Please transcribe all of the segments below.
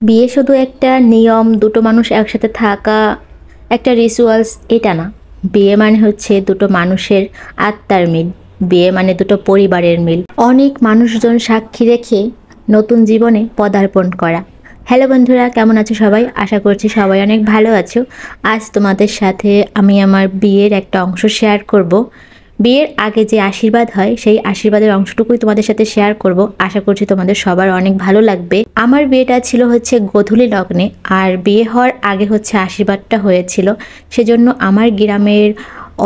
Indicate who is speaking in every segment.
Speaker 1: বিয়ে শুধু একটা নিয়ম, দুটো মানুষ একসাথে থাকা, একটা রিচুয়ালস, এটা না। বিয়ে মানে হচ্ছে দুটো মানুষের আত্মার মিল। বিয়ে মানে দুটো পরিবারের মিল। অনেক মানুষজন সাক্ষী রেখে নতুন জীবনে পদার্পণ করা। হ্যালো বন্ধুরা, কেমন আছো সবাই? আশা করছি সবাই অনেক ভালো আছো। আজ তোমাদের সাথে আমি আমার বিয়ের একটা অংশ শেয়ার করব। বিয়ের আগে যে আশীর্বাদ হয় সেই আশীর্বাদের অংশটুকুই তোমাদের সাথে শেয়ার করব। আশা করছি তোমাদের সবার অনেক ভালো লাগবে। আমার বিয়েটা ছিল হচ্ছে গোধূলি লগ্নে, আর বিয়ে হওয়ার আগে হচ্ছে আশীর্বাদটা হয়েছিল। সেজন্য আমার গ্রামের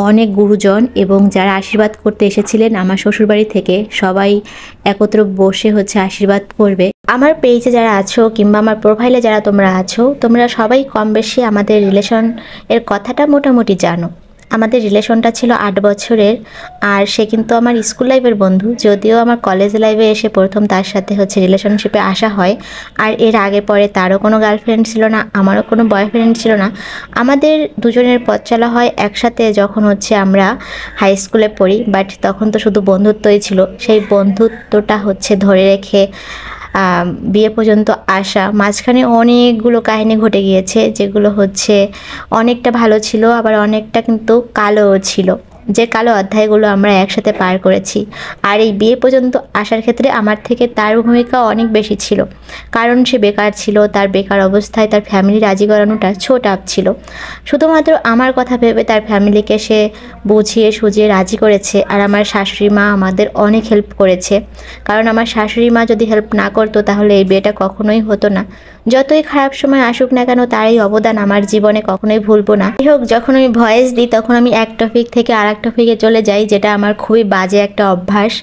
Speaker 1: অনেক গুরুজন এবং যারা আশীর্বাদ করতে এসেছিলেন আমার শ্বশুরবাড়ি থেকে সবাই একত্র বসে হচ্ছে আশীর্বাদ করবে। আমার পেজে যারা আছো কিংবা আমার প্রোফাইলে যারা তোমরা আছো, তোমরা সবাই কম বেশি আমাদের রিলেশন এর কথাটা মোটামুটি জানো। আমাদের রিলেশনটা ছিল 8 বছরের, আর সে কিন্তু আমার স্কুল লাইফের বন্ধু। যদিও আমার কলেজ লাইফে এসে প্রথম তার সাথে হচ্ছে রিলেশনশিপে আসা হয়, আর এর আগে পরে তারও কোনো গার্লফ্রেন্ড ছিল না, আমারও কোনো বয়ফ্রেন্ড ছিল না। আমাদের দুজনের পথ চলা হয় একসাথে যখন হচ্ছে আমরা হাই স্কুলে পড়ি, বাট তখন তো শুধু বন্ধুত্বই ছিল। সেই বন্ধুত্বটা হচ্ছে ধরে রেখে বিয়ে পর্যন্ত আসা, মাঝখানে অনেকগুলো কাহিনী ঘটে গিয়েছে, যেগুলো হচ্ছে অনেকটা ভালো ছিল, আবার অনেকটা কিন্তু কালোও ছিল। যে কালো অধ্যায়গুলো আমরা একসাথে পার করেছি। আর এই বিয়ে পর্যন্ত আসার ক্ষেত্রে আমার থেকে তার ভূমিকা অনেক বেশি ছিল, কারণ সে বেকার ছিল। তার বেকার অবস্থায় তার ফ্যামিলি রাজি করানোটা ছোট আপ ছিল। শুধুমাত্র আমার কথা ভেবে তার ফ্যামিলিকে সে বুঝিয়ে সুঝিয়ে রাজি করেছে। আর আমার শাশুড়ি মা আমাদের অনেক হেল্প করেছে, কারণ আমার শাশুড়ি মা যদি হেল্প না করতো তাহলে এই বিয়েটা কখনোই হতো না। যতই খারাপ সময় আসুক না কেন, তার এই অবদান আমার জীবনে কখনোই ভুলবো না। যাই হোক, যখন আমি ভয়েস দিই তখন আমি এক টপিক থেকে আর এক টপিকে চলে যাই, যেটা আমার খুবই বাজে একটা অভ্যাস।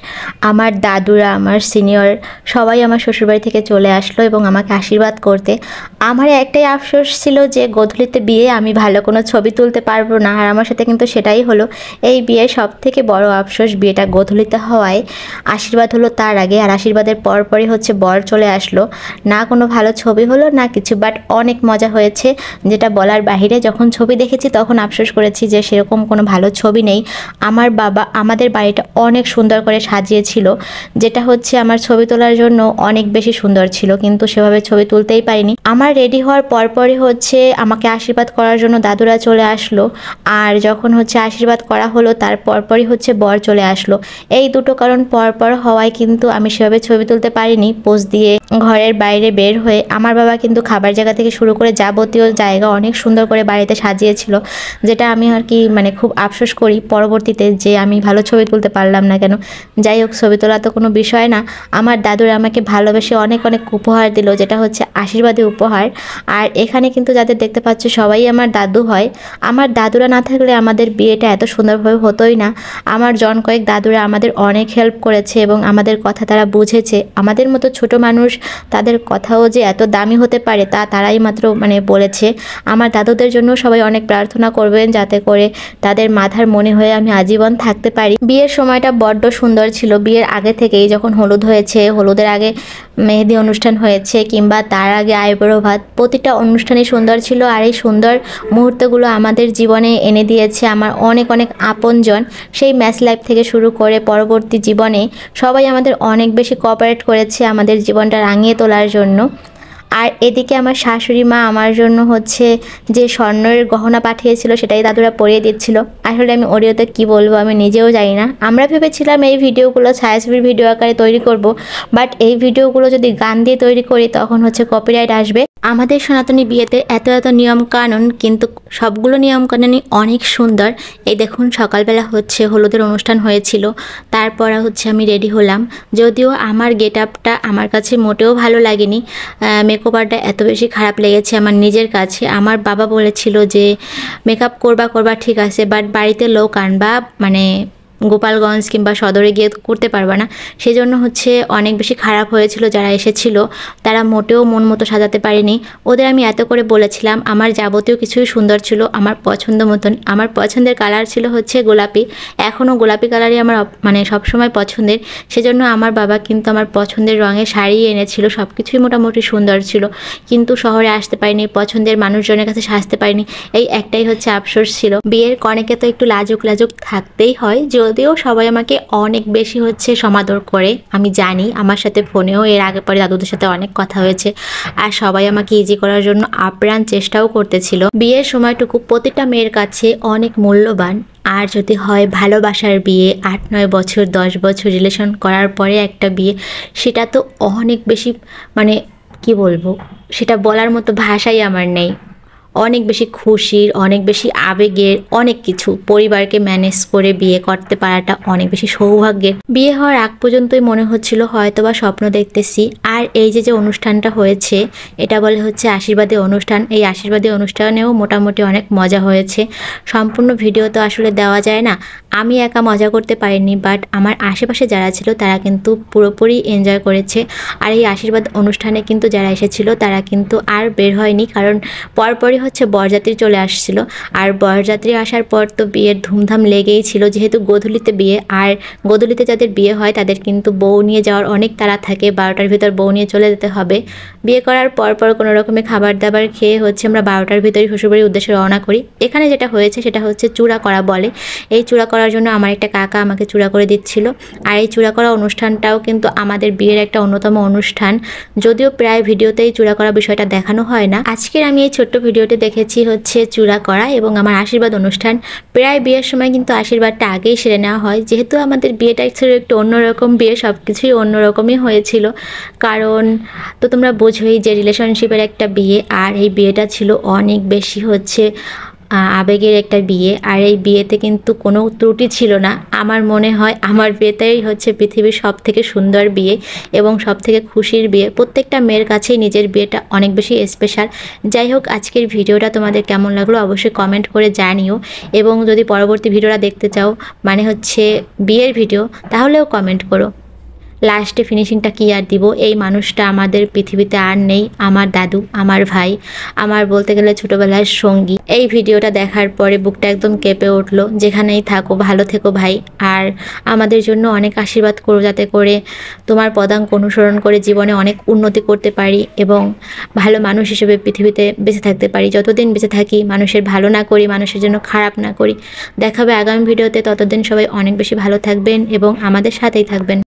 Speaker 1: আমার দাদুরা, আমার সিনিয়র সবাই আমার শ্বশুরবাড়ি থেকে চলে আসলো এবং আমাকে আশীর্বাদ করতে। আমার একটাই আফসোস ছিল যে গোধূলিতে বিয়ে, আমি ভালো কোনো ছবি তুলতে পারবো না, আর আমার সাথে কিন্তু সেটাই হলো। এই বিয়ের সব থেকে বড় আফসোস, বিয়েটা গোধূলিতে হওয়ায় আশীর্বাদ হলো তার আগে, আর আশীর্বাদের পরপরই হচ্ছে বর চলে আসলো। না কোনো ভালো ছবি হলো না কিছু, বাট অনেক মজা হয়েছে, যেটা বলার বাহিরে। যখন ছবি দেখেছি তখন আফসোস করেছি যে সেরকম কোনো ভালো ছবি নেই। আমার বাবা আমাদের বাড়িটা অনেক সুন্দর করে সাজিয়েছিল, যেটা হচ্ছে আমার ছবি তোলার জন্য অনেক বেশি সুন্দর ছিল, কিন্তু সেভাবে ছবি তুলতেই পারিনি। আমার রেডি হওয়ার পরপরই হচ্ছে আমাকে আশীর্বাদ করার জন্য দাদুরা চলে আসলো, আর যখন হচ্ছে আশীর্বাদ করা হলো তার পরপরই হচ্ছে বর চলে আসলো। এই দুটো কারণ পরপর হওয়ায় কিন্তু আমি সেভাবে ছবি তুলতে পারিনি। পোজ দিয়ে ঘরের বাইরে বের হয়ে আমার বাবা কিন্তু খাবার জায়গা থেকে শুরু করে যাবতীয় জায়গা অনেক সুন্দর করে বাড়িতে সাজিয়েছিল, যেটা আমি আর কি মানে খুব আফসোস করি পরবর্তীতে যে আমি ভালো ছবি তুলতে পারলাম না কেন। যাই হোক, ছবি তোলা তো কোনো বিষয় না। আমার দাদুরা আমাকে ভালোবেসে অনেক অনেক উপহার দিল, যেটা হচ্ছে আশীর্বাদী উপহার। আর এখানে কিন্তু যাদের দেখতে পাচ্ছ সবাই আমার দাদু হয়। আমার দাদুরা না থাকলে আমাদের বিয়েটা এত সুন্দরভাবে হতোই না। আমার জন কয়েক দাদুরা আমাদের অনেক হেল্প করেছে এবং আমাদের কথা তারা বুঝেছে। আমাদের মতো ছোট মানুষ, তাদের কথাও যে এত দামি হতে পারে তা তারাই মাত্র মানে বলেছে। আমার দাদুদের জন্য সবাই অনেক প্রার্থনা করবেন, যাতে করে তাদের মাথার মনে হয়ে আমি আজীবন থাকতে পারি। বিয়ের সময়টা বড্ড সুন্দর ছিল। বিয়ের আগে থেকেই যখন হলুদ হয়েছে, হলুদের আগে মেহেদি অনুষ্ঠান হয়েছে, কিংবা তার আগে আইবুড়ো ভাত, প্রতিটা অনুষ্ঠানই সুন্দর ছিল। আর এই সুন্দর মুহূর্তগুলো আমাদের জীবনে এনে দিয়েছে আমার অনেক অনেক আপনজন। সেই ম্যাচ লাইফ থেকে শুরু করে পরবর্তী জীবনে সবাই আমাদের অনেক বেশি কোঅপারেট করেছে আমাদের জীবনটা রাঙিয়ে তোলার জন্য। আর এদিকে আমার শাশুড়ি মা আমার জন্য হচ্ছে যে স্বর্ণের গহনা পাঠিয়েছিল সেটাই দাদুরা পরিয়ে দিচ্ছিল। আসলে আমি অডিওতে কি বলবো আমি নিজেও জানি না। আমরা ভেবেছিলাম এই ভিডিওগুলো ছায়াছবির ভিডিও আকারে তৈরি করব, বাট এই ভিডিওগুলো যদি গান দিয়ে তৈরি করি তখন হচ্ছে কপিরাইট আসবে। আমাদের সনাতনী বিয়েতে এত এত নিয়ম কানুন, কিন্তু সবগুলো নিয়ম কানুনই অনেক সুন্দর। এই দেখুন, সকালবেলা হচ্ছে হলুদের অনুষ্ঠান হয়েছিল, তারপর হচ্ছে আমি রেডি হলাম। যদিও আমার গেট আপটা আমার কাছে মোটেও ভালো লাগেনি, মেকওভারটা এত বেশি খারাপ লেগেছে আমার নিজের কাছে। আমার বাবা বলেছিল যে মেকআপ করবা ঠিক আছে, বাট বাড়িতে লোক আনবা, মানে গোপালগঞ্জ কিংবা সদরে গিয়ে করতে পারবা না। সেজন্য হচ্ছে অনেক বেশি খারাপ হয়েছিল। যারা এসেছিল তারা মোটেও মন মতো সাজাতে পারেনি। ওদের আমি এত করে বলেছিলাম, আমার যাবতীয় কিছুই সুন্দর ছিল আমার পছন্দ মতন। আমার পছন্দের কালার ছিল হচ্ছে গোলাপি, এখনও গোলাপি কালারই আমার মানে সবসময় পছন্দের। সেজন্য আমার বাবা কিন্তু আমার পছন্দের রঙের শাড়ি এনেছিল, সব কিছুই মোটামুটি সুন্দর ছিল, কিন্তু শহরে আসতে পারিনি, পছন্দের মানুষজনের কাছে সাজতে পারিনি। এই একটাই হচ্ছে আফসোস ছিল। বিয়ের কনেকে তো একটু লাজুক লাজুক থাকতেই হয়, যদিও সবাই আমাকে অনেক বেশি সমাদর করে, আমি জানি। আমার সাথে ফোনেও এর আগে পরে দাদুদের সাথে অনেক কথা হয়েছে, আর সবাই আমাকে ইজি করার জন্য আপ্রাণ চেষ্টাও করতেছিল। বিয়ের সময়টুকু প্রতিটা মেয়ের কাছে অনেক মূল্যবান। আর যদি হয় ভালোবাসার বিয়ে, 8-9 বছর 10 বছর রিলেশন করার পরে একটা বিয়ে, সেটা তো অনেক বেশি, মানে কি বলবো, সেটা বলার মতো ভাষাই আমার নেই। অনেক বেশি খুশির, অনেক বেশি আবেগের, অনেক কিছু। পরিবারকে ম্যানেজ করে বিয়ে করতে পারাটা অনেক বেশি সৌভাগ্যের। বিয়ে হওয়ার আগ পর্যন্তই মনে হচ্ছিল হয়তোবা স্বপ্ন দেখতেছি। আর এই যে অনুষ্ঠানটা হয়েছে, এটা বলে আশীর্বাদী অনুষ্ঠান। এই আশীর্বাদী অনুষ্ঠানেও মোটামুটি অনেক মজা হয়েছে। সম্পূর্ণ ভিডিও তো আসলে দেওয়া যায় না, আমি একা মজা করতে পারিনি, বাট আমার আশেপাশে যারা ছিল তারা কিন্তু পুরোপুরি এনজয় করেছে। আর এই আশীর্বাদ অনুষ্ঠানে কিন্তু যারা এসেছিল তারা কিন্তু আর বের হয়নি, কারণ পরপরই বরযাত্রী চলে আসছিল। আর বরযাত্রী আসার পর তো বিয়ের ধুমধাম লেগেই ছিল, যেহেতু গোধূলিতে বিয়ে। আর গোধূলিতে যাদের বিয়ে হয় তাদের কিন্তু বউ নিয়ে যাওয়ার অনেক তাড়া থাকে, 12টার ভিতর বউ নিয়ে চলে যেতে হবে। বিয়ে করার পর কোনো রকমে খাবার দাবার খেয়ে আমরা 12টার ভিতরে শ্বশুরবাড়ির উদ্দেশ্যে রওনা করি। এখানে যেটা হয়েছে সেটা চূড়া করা বলে। এই চূড়া করার জন্য আমার একটা কাকা আমাকে চূড়া করে দিচ্ছিল। আর এই চূড়া করা অনুষ্ঠানটাও কিন্তু আমাদের বিয়ের একটা অন্যতম অনুষ্ঠান, যদিও প্রায় ভিডিওতেই চূড়া করা বিষয়টা দেখানো হয় না। আজকের আমি এই ছোট্ট ভিডিওটি দেখেছি চূড়া করা এবং আমার আশীর্বাদ অনুষ্ঠান। প্রায় বিয়ের সময় কিন্তু আশীর্বাদটা আগেই সেরে নেওয়া হয়, যেহেতু আমাদের বিয়েটা ছিল একটু অন্যরকম বিয়ে, সব কিছুই অন্যরকমই হয়েছিল। কারণ তো তোমরা বোঝোই যে রিলেশনশিপের একটা বিয়ে, আর এই বিয়েটা ছিল অনেক বেশি আবেগের একটা বিয়ে। আর এই বিয়েতে কিন্তু কোনো ত্রুটি ছিল না। আমার মনে হয় আমার বিয়েটাই পৃথিবীর সব থেকে সুন্দর বিয়ে এবং সব থেকে খুশির বিয়ে। প্রত্যেকটা মেয়ের কাছেই নিজের বিয়েটা অনেক বেশি স্পেশাল। যাই হোক, আজকের ভিডিওটা তোমাদের কেমন লাগলো অবশ্যই কমেন্ট করে জানিও, এবং যদি পরবর্তী ভিডিওটা দেখতে চাও, মানে বিয়ের ভিডিও, তাহলেও কমেন্ট করো। লাস্টে ফিনিশিংটা কি আর দিব, এই মানুষটা আমাদের পৃথিবীতে আর নেই। আমার দাদু, আমার ভাই, আমার বলতে গেলে ছোটোবেলার সঙ্গী। এই ভিডিওটা দেখার পরে বুকটা একদম কেঁপে উঠলো। যেখানেই থাকো ভালো থেকো ভাই, আর আমাদের জন্য অনেক আশীর্বাদ করো, যাতে করে তোমার পদাঙ্ক অনুসরণ করে জীবনে অনেক উন্নতি করতে পারি এবং ভালো মানুষ হিসেবে পৃথিবীতে বেঁচে থাকতে পারি। যতদিন বেঁচে থাকি মানুষের ভালো না করি, মানুষের জন্য খারাপ না করি। দেখাবে আগামী ভিডিওতে, ততদিন সবাই অনেক বেশি ভালো থাকবেন এবং আমাদের সাথেই থাকবেন।